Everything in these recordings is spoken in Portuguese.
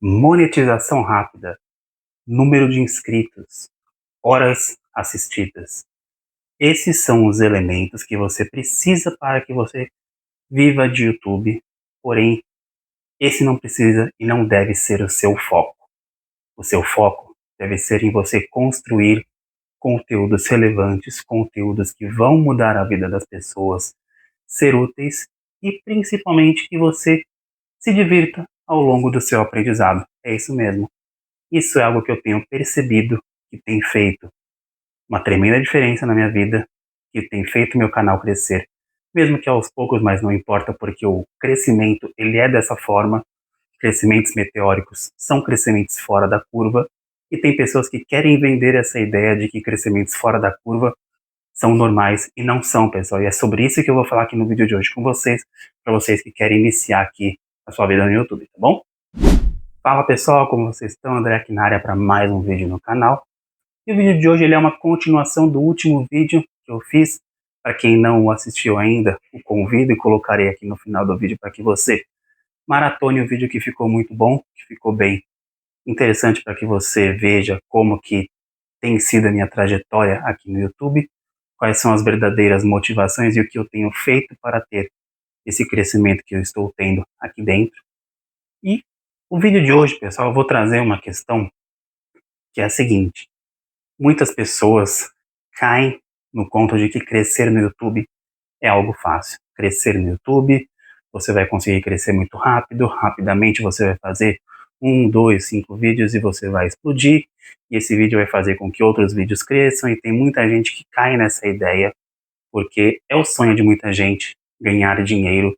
monetização rápida, número de inscritos, horas assistidas. Esses são os elementos que você precisa para que você viva de YouTube, porém, esse não precisa e não deve ser o seu foco. O seu foco deve ser em você construir conteúdos relevantes, conteúdos que vão mudar a vida das pessoas, ser úteis e principalmente que você se divirta ao longo do seu aprendizado. É isso mesmo. Isso é algo que eu tenho percebido que tem feito uma tremenda diferença na minha vida, que tem feito meu canal crescer, mesmo que aos poucos, mas não importa porque o crescimento ele é dessa forma. Crescimentos meteóricos são crescimentos fora da curva e tem pessoas que querem vender essa ideia de que crescimentos fora da curva são normais e não são, pessoal. E é sobre isso que eu vou falar aqui no vídeo de hoje com vocês, para vocês que querem iniciar aqui a sua vida no YouTube, tá bom? Fala pessoal, como vocês estão? André aqui na área para mais um vídeo no canal. E o vídeo de hoje ele é uma continuação do último vídeo que eu fiz. Para quem não o assistiu ainda, o convido e colocarei aqui no final do vídeo para que você maratone o vídeo, que ficou muito bom, que ficou bem interessante para que você veja como que tem sido a minha trajetória aqui no YouTube, quais são as verdadeiras motivações e o que eu tenho feito para ter esse crescimento que eu estou tendo aqui dentro. E o vídeo de hoje, pessoal, eu vou trazer uma questão que é a seguinte: muitas pessoas caem no conto de que crescer no YouTube é algo fácil. Crescer no YouTube, você vai conseguir crescer muito rápido, rapidamente você vai fazer 5 vídeos e você vai explodir, e esse vídeo vai fazer com que outros vídeos cresçam, e tem muita gente que cai nessa ideia, porque é o sonho de muita gente ganhar dinheiro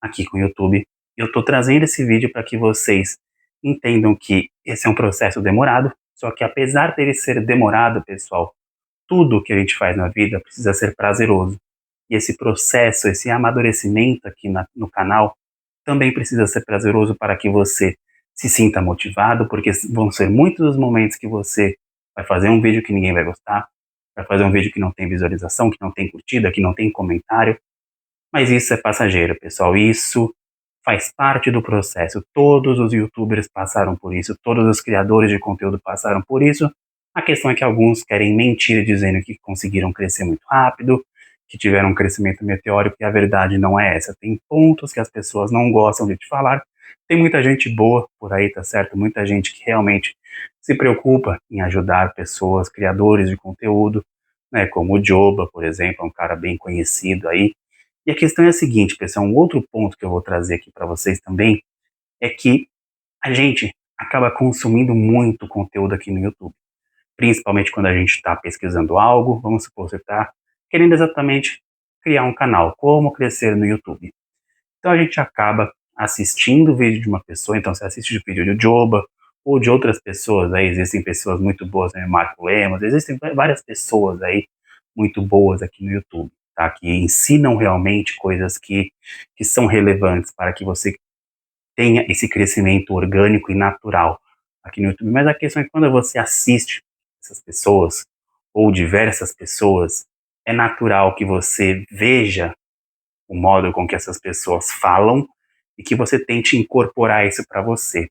aqui com o YouTube. Eu estou trazendo esse vídeo para que vocês entendam que esse é um processo demorado, só que apesar dele ser demorado, pessoal, tudo que a gente faz na vida precisa ser prazeroso. E esse processo, esse amadurecimento aqui no canal, também precisa ser prazeroso para que você se sinta motivado, porque vão ser muitos os momentos que você vai fazer um vídeo que ninguém vai gostar, vai fazer um vídeo que não tem visualização, que não tem curtida, que não tem comentário, mas isso é passageiro, pessoal. Isso faz parte do processo. Todos os YouTubers passaram por isso, todos os criadores de conteúdo passaram por isso. A questão é que alguns querem mentir dizendo que conseguiram crescer muito rápido, que tiveram um crescimento meteórico, e a verdade não é essa. Tem pontos que as pessoas não gostam de te falar. Tem muita gente boa por aí, tá certo? Muita gente que realmente se preocupa em ajudar pessoas, criadores de conteúdo, né, como o Joba, por exemplo, é um cara bem conhecido aí. E a questão é a seguinte, pessoal, um outro ponto que eu vou trazer aqui para vocês também é que a gente acaba consumindo muito conteúdo aqui no YouTube, principalmente quando a gente está pesquisando algo. Vamos supor, você está querendo exatamente criar um canal, como crescer no YouTube. Então a gente acaba assistindo o vídeo de uma pessoa, então você assiste o vídeo de Joba ou de outras pessoas aí, existem pessoas muito boas, né, Marco Lemos, existem várias pessoas aí muito boas aqui no YouTube, tá, que ensinam realmente coisas que são relevantes para que você tenha esse crescimento orgânico e natural aqui no YouTube. Mas a questão é que quando você assiste essas pessoas, ou diversas pessoas, é natural que você veja o modo com que essas pessoas falam e que você tente incorporar isso para você.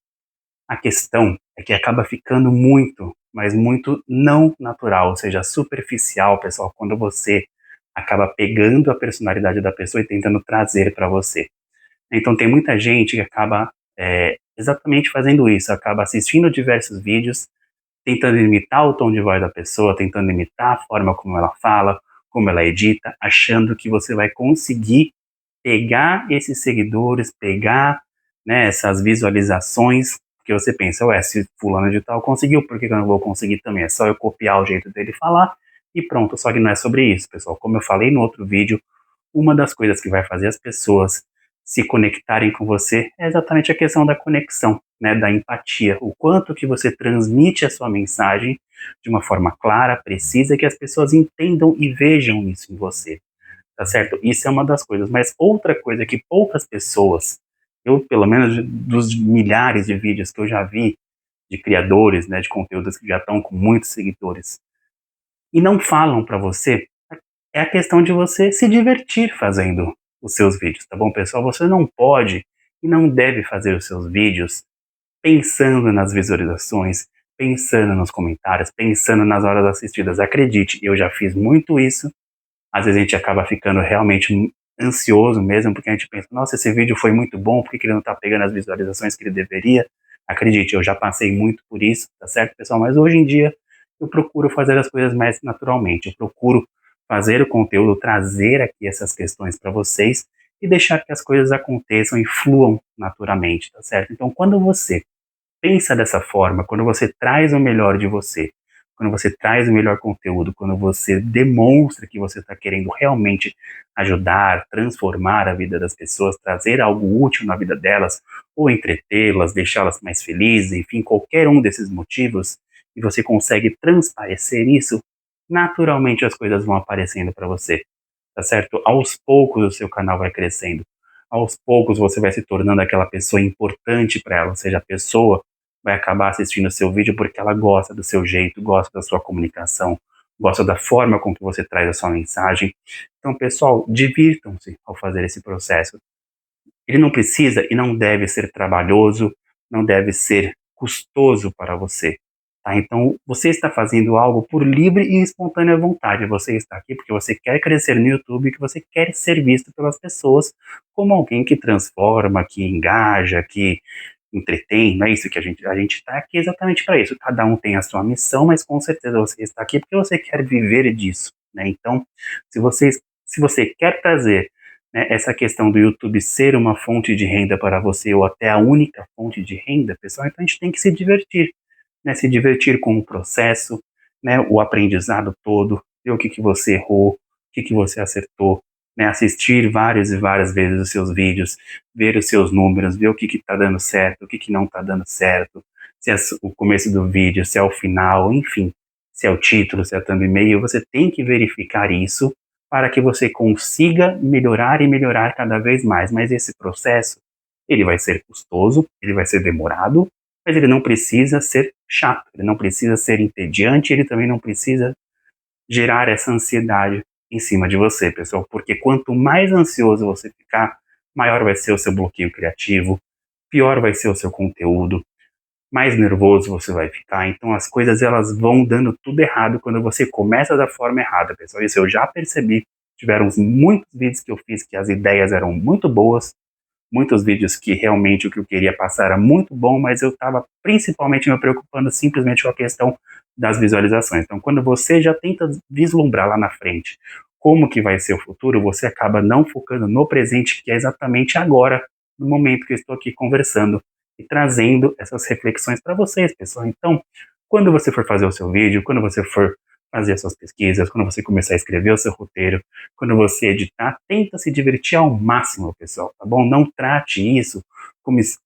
A questão é que acaba ficando muito, mas muito não natural, ou seja, superficial, pessoal, quando você acaba pegando a personalidade da pessoa e tentando trazer para você. Então tem muita gente que acaba exatamente fazendo isso, acaba assistindo diversos vídeos, tentando imitar o tom de voz da pessoa, tentando imitar a forma como ela fala, como ela edita, achando que você vai conseguir pegar esses seguidores, pegar, né, essas visualizações, porque você pensa, ué, se fulano de tal conseguiu, por que eu não vou conseguir também? É só eu copiar o jeito dele falar e pronto. Só que não é sobre isso, pessoal. Como eu falei no outro vídeo, uma das coisas que vai fazer as pessoas se conectarem com você é exatamente a questão da conexão, né, da empatia, o quanto que você transmite a sua mensagem de uma forma clara, precisa, que as pessoas entendam e vejam isso em você, tá certo? Isso é uma das coisas, mas outra coisa que poucas pessoas, eu pelo menos dos milhares de vídeos que eu já vi de criadores, né, de conteúdos que já estão com muitos seguidores e não falam para você, é a questão de você se divertir fazendo os seus vídeos, tá bom, pessoal? Você não pode e não deve fazer os seus vídeos pensando nas visualizações, pensando nos comentários, pensando nas horas assistidas. Acredite, eu já fiz muito isso. Às vezes a gente acaba ficando realmente ansioso mesmo, porque a gente pensa, nossa, esse vídeo foi muito bom, por que que ele não tá pegando as visualizações que ele deveria? Acredite, eu já passei muito por isso, tá certo, pessoal? Mas hoje em dia eu procuro fazer as coisas mais naturalmente, eu procuro fazer o conteúdo, trazer aqui essas questões para vocês e deixar que as coisas aconteçam e fluam naturalmente, tá certo? Então, quando você pensa dessa forma, quando você traz o melhor de você, quando você traz o melhor conteúdo, quando você demonstra que você está querendo realmente ajudar, transformar a vida das pessoas, trazer algo útil na vida delas, ou entretê-las, deixá-las mais felizes, enfim, qualquer um desses motivos, e você consegue transparecer isso, naturalmente as coisas vão aparecendo para você, tá certo? Aos poucos o seu canal vai crescendo. Aos poucos você vai se tornando aquela pessoa importante para ela, ou seja, a pessoa vai acabar assistindo o seu vídeo porque ela gosta do seu jeito, gosta da sua comunicação, gosta da forma com que você traz a sua mensagem. Então, pessoal, divirtam-se ao fazer esse processo. Ele não precisa e não deve ser trabalhoso, não deve ser custoso para você. Tá? Então, você está fazendo algo por livre e espontânea vontade. Você está aqui porque você quer crescer no YouTube, que você quer ser visto pelas pessoas como alguém que transforma, que engaja, que entretém, não é isso que a gente está aqui exatamente para isso. Cada um tem a sua missão, mas com certeza você está aqui porque você quer viver disso, né? Então, se você quer trazer, né, essa questão do YouTube ser uma fonte de renda para você ou até a única fonte de renda, pessoal, então a gente tem que se divertir, né? Se divertir com o processo, né? O aprendizado todo, ver o que que você errou, o que que você acertou, né? Assistir várias e várias vezes os seus vídeos, ver os seus números, ver o que está dando certo, o que não está dando certo, se é o começo do vídeo, se é o final, enfim, se é o título, se é o thumbnail, você tem que verificar isso para que você consiga melhorar e melhorar cada vez mais. Mas esse processo, ele vai ser custoso, ele vai ser demorado, mas ele não precisa ser chato, ele não precisa ser entediante, ele também não precisa gerar essa ansiedade em cima de você, pessoal, porque quanto mais ansioso você ficar, maior vai ser o seu bloqueio criativo, pior vai ser o seu conteúdo, mais nervoso você vai ficar. Então as coisas elas vão dando tudo errado quando você começa da forma errada, pessoal. Isso eu já percebi. Tiveram muitos vídeos que eu fiz que as ideias eram muito boas, muitos vídeos que realmente o que eu queria passar era muito bom, mas eu estava principalmente me preocupando simplesmente com a questão das visualizações. Então, quando você já tenta vislumbrar lá na frente como que vai ser o futuro, você acaba não focando no presente, que é exatamente agora, no momento que eu estou aqui conversando e trazendo essas reflexões para vocês, pessoal. Então, quando você for fazer o seu vídeo, quando você for fazer as suas pesquisas, quando você começar a escrever o seu roteiro, quando você editar, tenta se divertir ao máximo, pessoal, tá bom? Não trate isso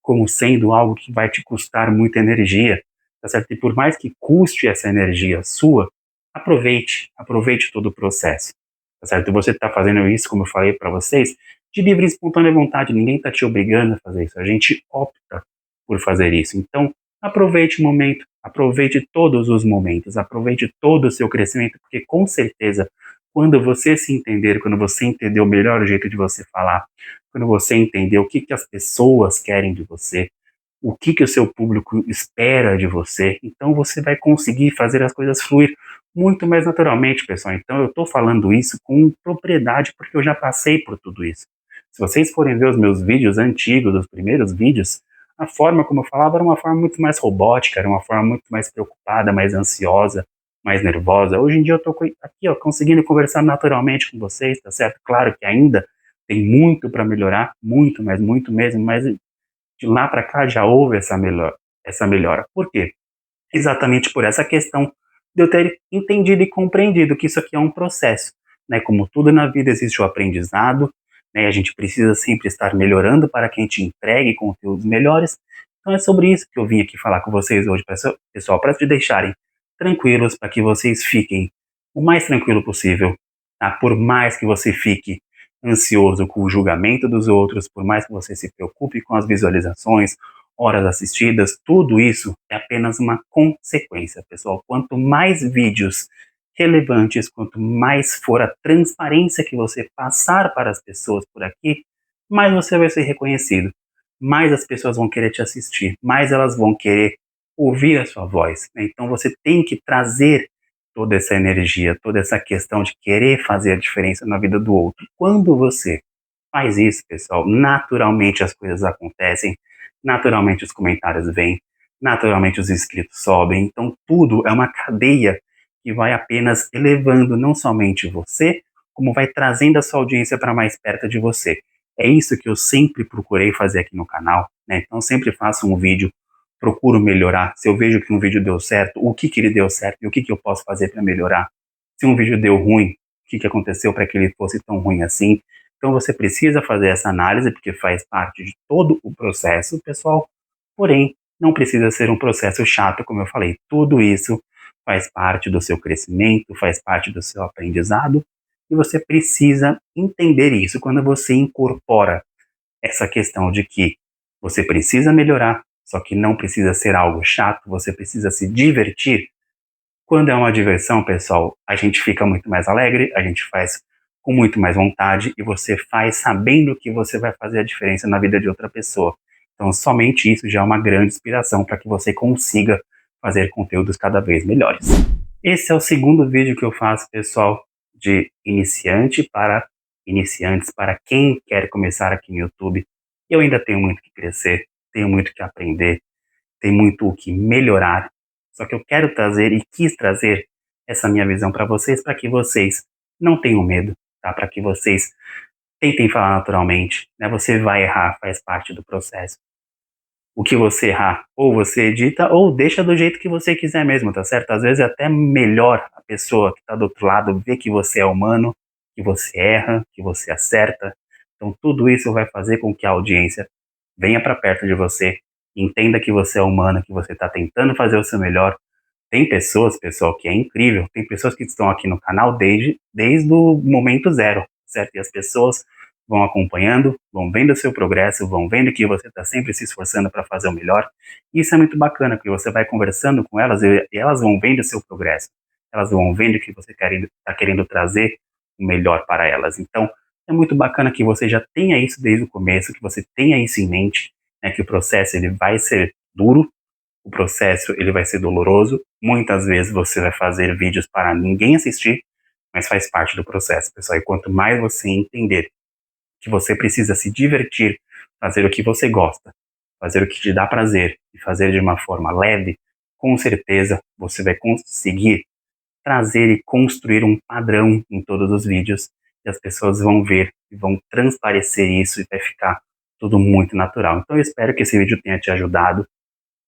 como sendo algo que vai te custar muita energia, tá certo? E por mais que custe essa energia sua, aproveite todo o processo, tá certo? E você está fazendo isso, como eu falei para vocês, de livre e espontânea vontade, ninguém está te obrigando a fazer isso, a gente opta por fazer isso. Então, aproveite o momento, aproveite todos os momentos, aproveite todo o seu crescimento, porque com certeza quando você se entender, quando você entender o melhor jeito de você falar, quando você entender o que, que as pessoas querem de você, o que, que o seu público espera de você, então você vai conseguir fazer as coisas fluir muito mais naturalmente, pessoal. Então eu estou falando isso com propriedade porque eu já passei por tudo isso. Se vocês forem ver os meus vídeos antigos, os primeiros vídeos, a forma como eu falava era uma forma muito mais robótica, era uma forma muito mais preocupada, mais ansiosa, mais nervosa. Hoje em dia eu tô aqui, ó, conseguindo conversar naturalmente com vocês, tá certo? Claro que ainda tem muito para melhorar, muito, mas muito mesmo, mas de lá para cá já houve essa melhora. Por quê? Exatamente por essa questão de eu ter entendido e compreendido que isso aqui é um processo, né? Como tudo na vida existe o aprendizado, né? A gente precisa sempre estar melhorando para que a gente entregue conteúdos melhores. Então é sobre isso que eu vim aqui falar com vocês hoje, pessoal, para te deixarem tranquilos, para que vocês fiquem o mais tranquilo possível, tá? Por mais que você fique ansioso com o julgamento dos outros, por mais que você se preocupe com as visualizações, horas assistidas, tudo isso é apenas uma consequência, pessoal. Quanto mais vídeos relevantes, quanto mais for a transparência que você passar para as pessoas por aqui, mais você vai ser reconhecido. mais as pessoas vão querer te assistir, mais elas vão querer ouvir a sua voz, né? Então você tem que trazer toda essa energia, toda essa questão de querer fazer a diferença na vida do outro. Quando você faz isso, pessoal, naturalmente as coisas acontecem, naturalmente os comentários vêm, naturalmente os inscritos sobem. Então tudo é uma cadeia que vai apenas elevando não somente você, como vai trazendo a sua audiência para mais perto de você. É isso que eu sempre procurei fazer aqui no canal, né? Então sempre faço um vídeo, procuro melhorar. Se eu vejo que um vídeo deu certo, o que ele deu certo e o que eu posso fazer para melhorar. Se um vídeo deu ruim, o que aconteceu para que ele fosse tão ruim assim. Então você precisa fazer essa análise, porque faz parte de todo o processo, pessoal. Porém, não precisa ser um processo chato, como eu falei. Tudo isso faz parte do seu crescimento, faz parte do seu aprendizado, e você precisa entender isso quando você incorpora essa questão de que você precisa melhorar, só que não precisa ser algo chato, você precisa se divertir. Quando é uma diversão, pessoal, a gente fica muito mais alegre, a gente faz com muito mais vontade e você faz sabendo que você vai fazer a diferença na vida de outra pessoa. Então, somente isso já é uma grande inspiração para que você consiga fazer conteúdos cada vez melhores. Esse é o segundo vídeo que eu faço, pessoal, de iniciante para iniciantes, para quem quer começar aqui no YouTube. Eu ainda tenho muito que crescer, tenho muito que aprender, tem muito o que melhorar. Só que eu quero trazer e quis trazer essa minha visão para que vocês não tenham medo, tá? Para que vocês tentem falar naturalmente, né? Você vai errar, faz parte do processo. O que você errar, ou você edita, ou deixa do jeito que você quiser mesmo, tá certo? Às vezes é até melhor a pessoa que está do outro lado ver que você é humano, que você erra, que você acerta. Então tudo isso vai fazer com que a audiência venha para perto de você, entenda que você é humano, que você está tentando fazer o seu melhor. Tem pessoas, pessoal, que é incrível, tem pessoas que estão aqui no canal desde o momento zero, certo? E as pessoas vão acompanhando, vão vendo o seu progresso, vão vendo que você está sempre se esforçando para fazer o melhor. E isso é muito bacana, porque você vai conversando com elas e elas vão vendo o seu progresso. Elas vão vendo que você está querendo trazer o melhor para elas. Então, é muito bacana que você já tenha isso desde o começo, que você tenha isso em mente, né, que o processo ele vai ser duro, o processo ele vai ser doloroso. Muitas vezes você vai fazer vídeos para ninguém assistir, mas faz parte do processo, pessoal. E quanto mais você entender que você precisa se divertir, fazer o que você gosta, fazer o que te dá prazer e fazer de uma forma leve, com certeza você vai conseguir trazer e construir um padrão em todos os vídeos e as pessoas vão ver e vão transparecer isso e vai ficar tudo muito natural. Então eu espero que esse vídeo tenha te ajudado.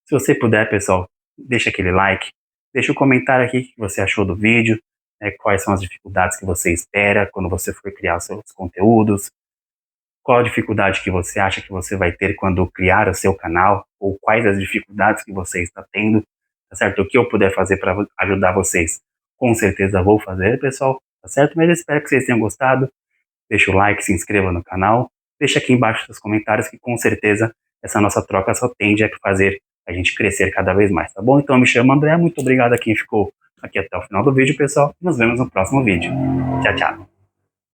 Se você puder, pessoal, deixa aquele like, deixa um comentário aqui o que você achou do vídeo, né, quais são as dificuldades que você espera quando você for criar os seus conteúdos, qual a dificuldade que você acha que você vai ter quando criar o seu canal, ou quais as dificuldades que você está tendo, tá certo? O que eu puder fazer para ajudar vocês, com certeza vou fazer, pessoal, tá certo? Mas eu espero que vocês tenham gostado, deixa o like, se inscreva no canal, deixa aqui embaixo nos comentários que com certeza essa nossa troca só tende a fazer a gente crescer cada vez mais, tá bom? Então eu me chamo André, muito obrigado a quem ficou aqui até o final do vídeo, pessoal, e nos vemos no próximo vídeo. Tchau, tchau!